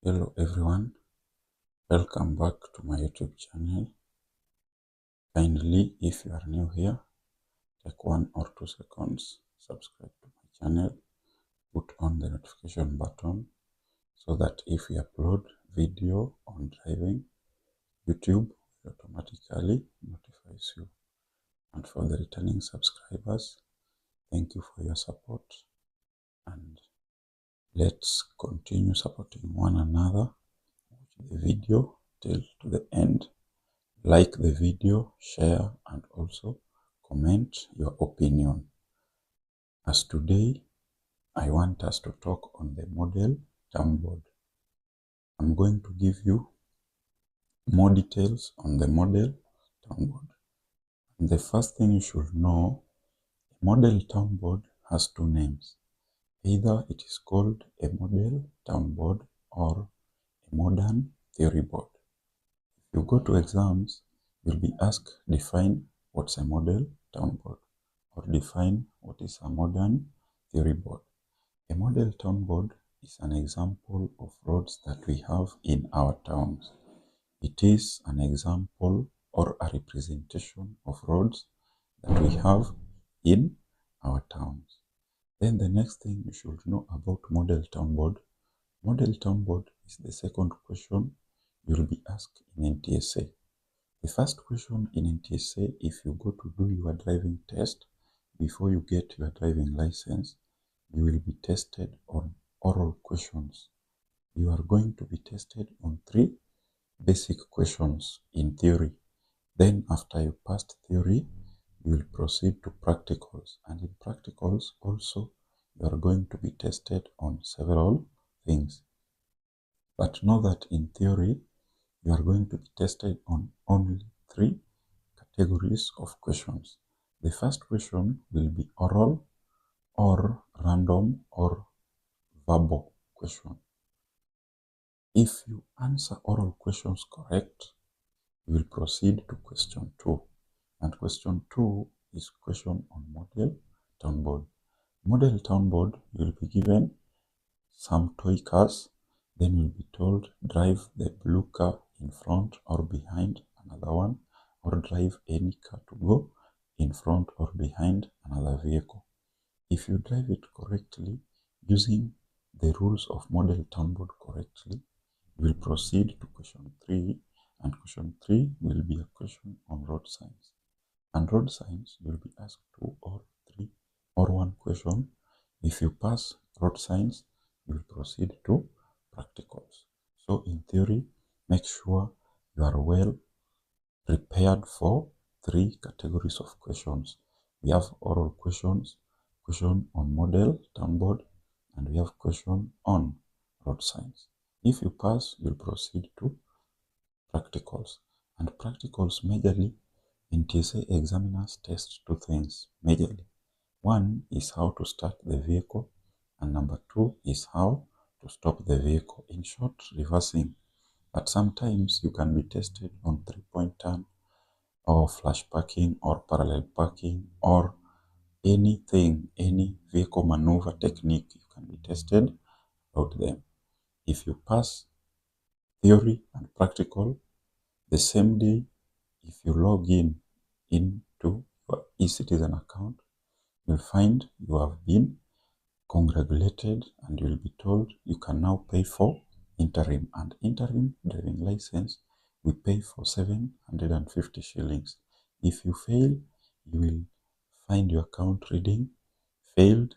Hello everyone, welcome back to my YouTube channel. Kindly, if you are new here, take 1 or 2 seconds, subscribe to my channel, put on the notification button so that if we upload video on driving, YouTube will automatically notifies you. And for the returning subscribers, thank you for your support, and let's continue supporting one another. Watch the video till to the end. Like the video, share, and also comment your opinion. As today, I want us to talk on the model term board. I'm going to give you more details on the model term board. And the first thing you should know, a model term board has two names. Either it is called a model term board or a modern theory board. If you go to exams, you'll be asked, define what's a model term board, or define what is a modern theory board. A model town board is an example of roads that we have in our towns. It is an example or a representation of roads that we have in our towns. Then the next thing you should know about model town board. Model town board is the second question you will be asked in NTSA. The first question in NTSA, if you go to do your driving test, before you get your driving license, you will be tested on oral questions. You are going to be tested on 3 basic questions in theory. Then after you passed theory, you will proceed to practicals. And in practicals also, you are going to be tested on several things. But know that in theory, you are going to be tested on only 3 categories of questions. The first question will be oral or random or verbal question. If you answer oral questions correct, you will proceed to question 2. And question 2 is question on model town board. Model town board, you will be given some toy cars, then you'll be told drive the blue car in front or behind another one, or drive any car to go in front or behind another vehicle. If you drive it correctly, using the rules of model town board correctly, you will proceed to question 3, and question 3 will be a question on road signs. And road signs, you will be asked 2 or 3 or 1 question. If you pass road signs, you will proceed to practicals. So in theory, make sure you are well prepared for 3 categories of questions. We have oral questions, question on model town board, and we have question on road signs. If you pass, you'll proceed to practicals. And practicals majorly, NTSA examiners test 2 things majorly. One is how to start the vehicle, and number 2 is how to stop the vehicle. In short, reversing. But sometimes you can be tested on 3-point turn, or flash parking, or parallel parking, or anything, any vehicle maneuver technique, you can be tested about them. If you pass theory and practical the same day, if you log in into your eCitizen account, you'll find you have been congratulated, and you'll be told you can now pay for interim. And interim driving license, we pay for 750 shillings. If you fail, you will find your account reading failed,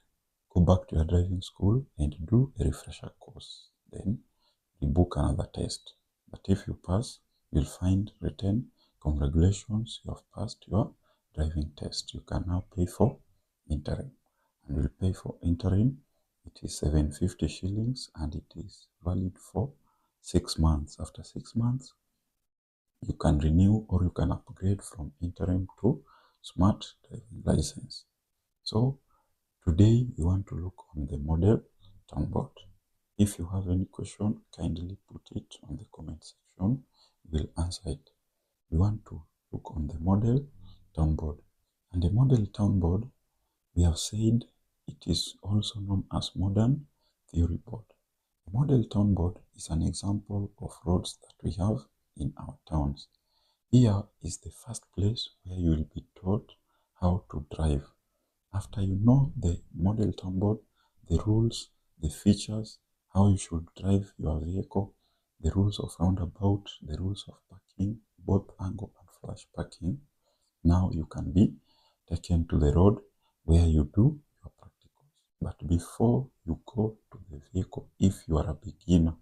go back to your driving school and do a refresher course. Then you book another test. But if you pass, you'll find written, congratulations, you have passed your driving test. You can now pay for interim. And you'll pay for interim. It is 750 shillings, and it is valid for 6 months. After 6 months, you can renew or you can upgrade from interim to smart driving license. So today we want to look on the model town board. If you have any question, kindly put it on the comment section. We'll answer it. We want to look on the model town board. And the model town board, we have said it is also known as modern theory board. A model town board is an example of roads that we have in our towns. Here is the first place where you will be taught how to drive. After you know the model town board, the rules, the features, how you should drive your vehicle, the rules of roundabout, the rules of parking, both angle and flash parking, now you can be taken to the road where you do your practicals. But before you go to the vehicle, if you are a beginner,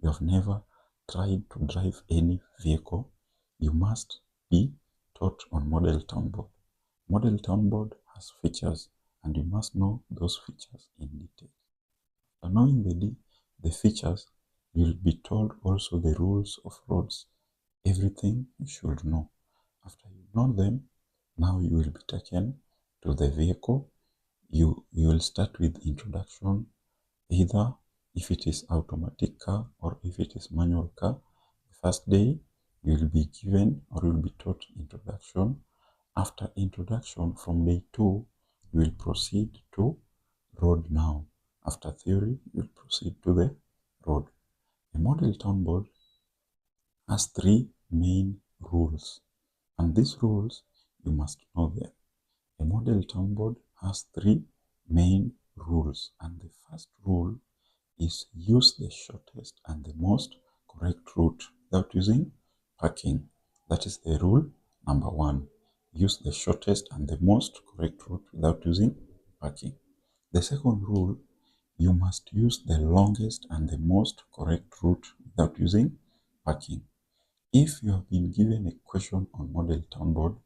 you have never tried to drive any vehicle, you must be taught on model town board. Model town board has features and you must know those features in detail. After knowing the features, you will be told also the rules of roads, everything you should know. After you know them, now you will be taken to the vehicle. You will start with introduction, either if it is automatic car or if it is manual car. The first day, you will be given or you will be taught introduction. After introduction, from day 2, you will proceed to road now. After theory, you will proceed to the road. A model town board has 3 main rules, and these rules, you must know them. A model town board has 3 main rules, and the first rule is use the shortest and the most correct route without using parking. That is the rule number 1. Use the shortest and the most correct route without using parking. The second rule, you must use the longest and the most correct route without using parking. If you have been given a question on model town board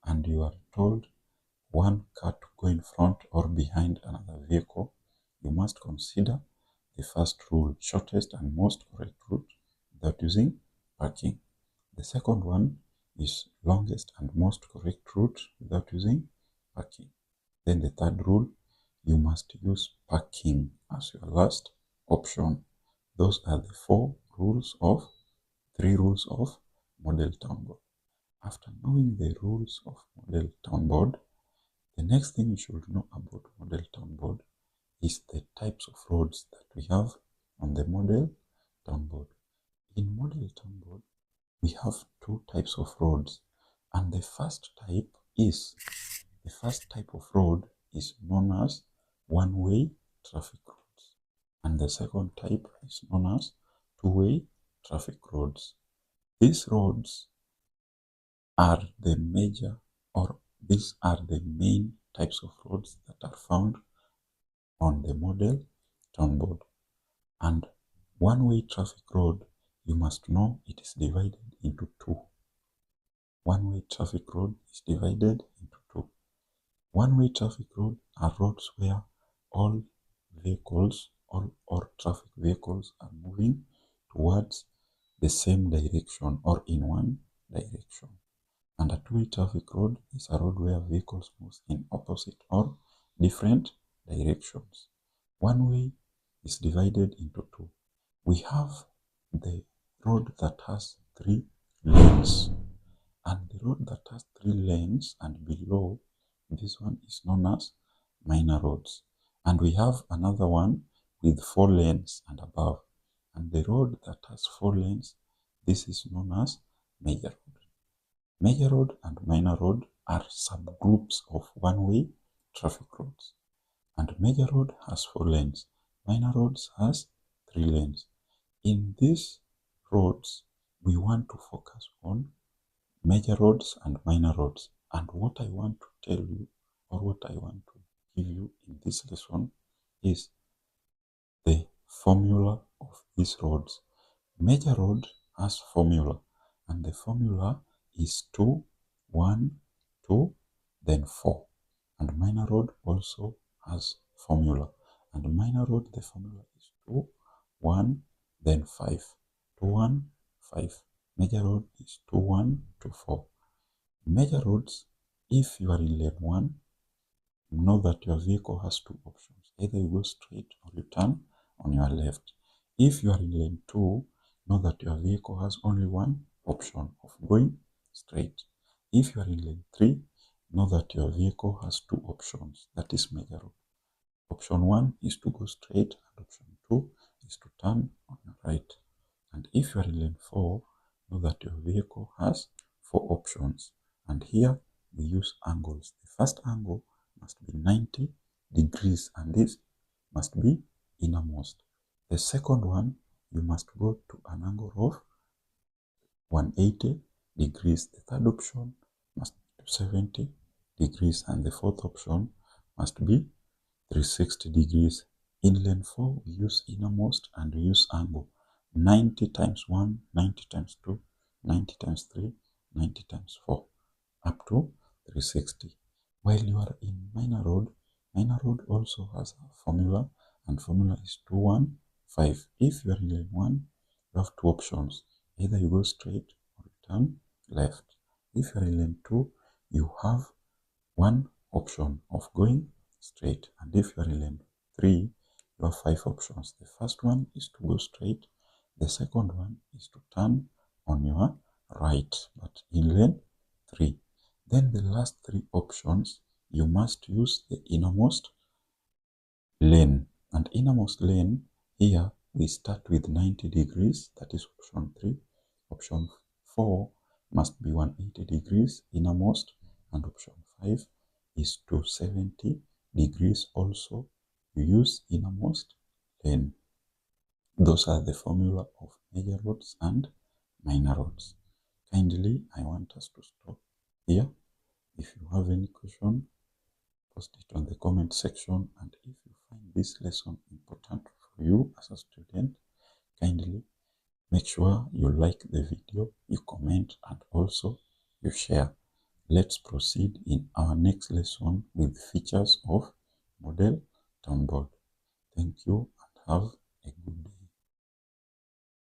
and you are told one car to go in front or behind another vehicle, you must consider the first rule, shortest and most correct route without using parking. The second one is longest and most correct route without using parking. Then the third rule, you must use parking as your last option. Those are the 3 rules of model town board. After knowing the rules of model town board, the next thing you should know about model town board is the types of roads that we have on the model town board. In model town board, we have 2 types of roads, and the first type of road is known as one-way traffic roads, and the second type is known as two-way traffic roads. These roads are the these are the main types of roads that are found on the model town board. And one-way traffic road, you must know it is divided into 2. One-way traffic road is divided into 2. One-way traffic road are roads where all vehicles or traffic vehicles are moving towards the same direction or in one direction. And a two-way traffic road is a road where vehicles move in opposite or different directions. One way is divided into 2. We have the road that has 3 lanes, and the road that has 3 lanes and below, this one is known as minor roads. And we have another one with 4 lanes and above, and the road that has 4 lanes, this is known as major road. Major road and minor road are subgroups of one-way traffic roads. And major road has 4 lanes. Minor roads has 3 lanes. In these roads, we want to focus on major roads and minor roads. And what I want to tell you, or what I want to give you in this lesson, is the formula of these roads. Major road has formula, and the formula is 2, 1, 2, then 4. And minor road also has formula, and minor road, the formula is 2, 1, then 5. 2, 1, 5. Major road is 2, 1, 2, 4. Major roads, if you are in lane 1, know that your vehicle has 2 options. Either you go straight or you turn on your left. If you are in lane 2, know that your vehicle has only 1 option of going straight. If you are in lane 3, know that your vehicle has 2 options. That is major road. Option 1 is to go straight, and option 2 is to turn on your right. And if you are in lane 4, know that your vehicle has 4 options. And here we use angles. The first angle must be 90 degrees, and this must be innermost. The second one, you must go to an angle of 180 degrees. The third option must be 70 degrees, and the fourth option must be 360 degrees. In lane 4, we use innermost and we use angle. 90 times 1, 90 times 2, 90 times 3, 90 times 4, up to 360. While you are in minor road also has a formula, and formula is 215. If you are in lane 1, you have 2 options. Either you go straight or you turn left. If you are in lane 2, you have 1 option of going straight. And if you are in lane 3, you have 5 options. The first one is to go straight. The second one is to turn on your right, but in lane 3. Then the last 3 options, you must use the innermost lane. And innermost lane, here we start with 90 degrees, that is option 3. Option 4 must be 180 degrees innermost, and option 5 is 270 degrees also. You use innermost lane. Those are the formula of major roads and minor roads. Kindly, I want us to stop here. If you have any question, post it on the comment section. And if you find this lesson important for you as a student, kindly make sure you like the video, you comment, and also you share. Let's proceed in our next lesson with features of model town board. Thank you and have a good day.